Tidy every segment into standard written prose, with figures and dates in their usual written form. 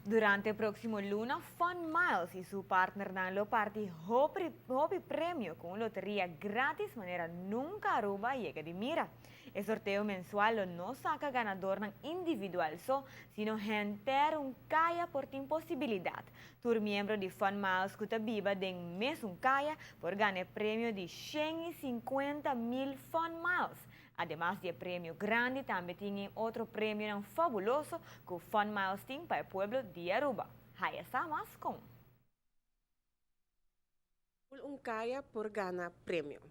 Durante el próximo Luna, Fun Miles y su partner Nanlo Party Hobby Premio con una lotería gratis manera nunca Aruba llega de mira. El sorteo mensual no saca ganador individual, sino gente un kaya por tu imposibilidad. Tu miembro de Fun Miles que viva de mes un kaya por ganar premio de 150.000 Fun Miles. Además de premio grande, también tienen otro premio fabuloso que Fun Miles tiene para el pueblo de Aruba. Ahí está más con. Kaya por gana premio.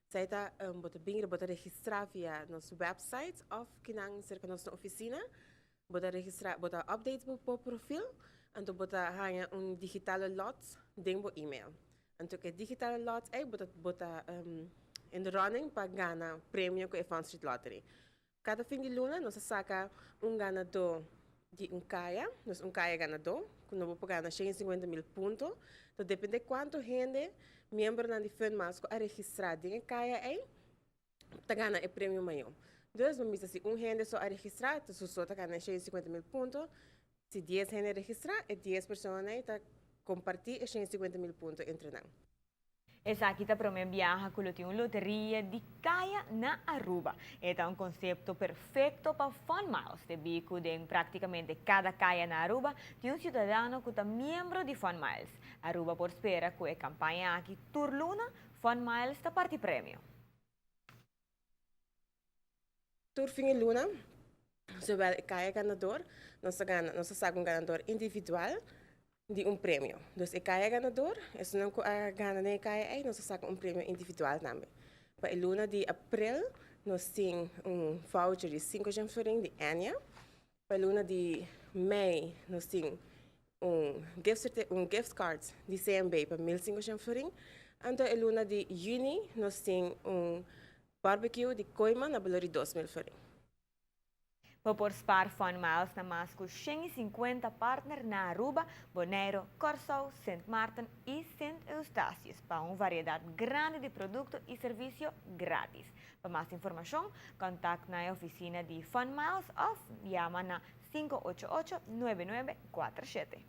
Zij ta bota bingre bota registrar via nosso website of kinang cerca nossa oficina. Bota registrar bota updates po perfil. Anto bota hanya digitale lot ding bo email. Anto que digitale lot bota in the running para ganhar prêmio com a Fun Street Lottery. Cada fim de luna, nós saca ganador de kaya, nós kaya ganador, que nós vamos ganhar 150.000 pontos. Então, depende de quanto gente, membro na Fun Miles, a registrar de kaya aí, tá ganhando o prêmio maior. Então, vamos dizer, se gente só a registrar, então só tá ganhando 150.000 pontos. Se 10 gente registrar, e 10 pessoas aí tá compartilhar 150.000 pontos entre nós. Essa aqui está para viaja com uma loteria de kaya na Aruba. É um conceito perfeito para Fun Miles. De bico de praticamente cada kaya na Aruba tem cidadão que é membro de Fun Miles. Aruba por espera que a campanha aqui Turluna, Fun Miles está parte prêmio. Turfing Luna, zowel kaya ganador, nós saca ganador individual de prêmio. Então, o kaya ganador, se não ganha nem kaya aí, nós saca prêmio individual também. Para a luna de abril, nós temos voucher de 5 florin de Anya. Para a luna de maio, nós temos gift card de CMB para 1.500 florin. Então, a luna de junho, nós temos barbecue de Coima na valor de 2.000 florin. Para participar Fun Miles na mais com 150 partners na Aruba, Bonaire, Corsou, Sint Maarten e Sint Eustáquio para uma variedade grande de produtos e serviços grátis. Para mais informação, contacte na oficina de Fun Miles ou chama na 588-9947.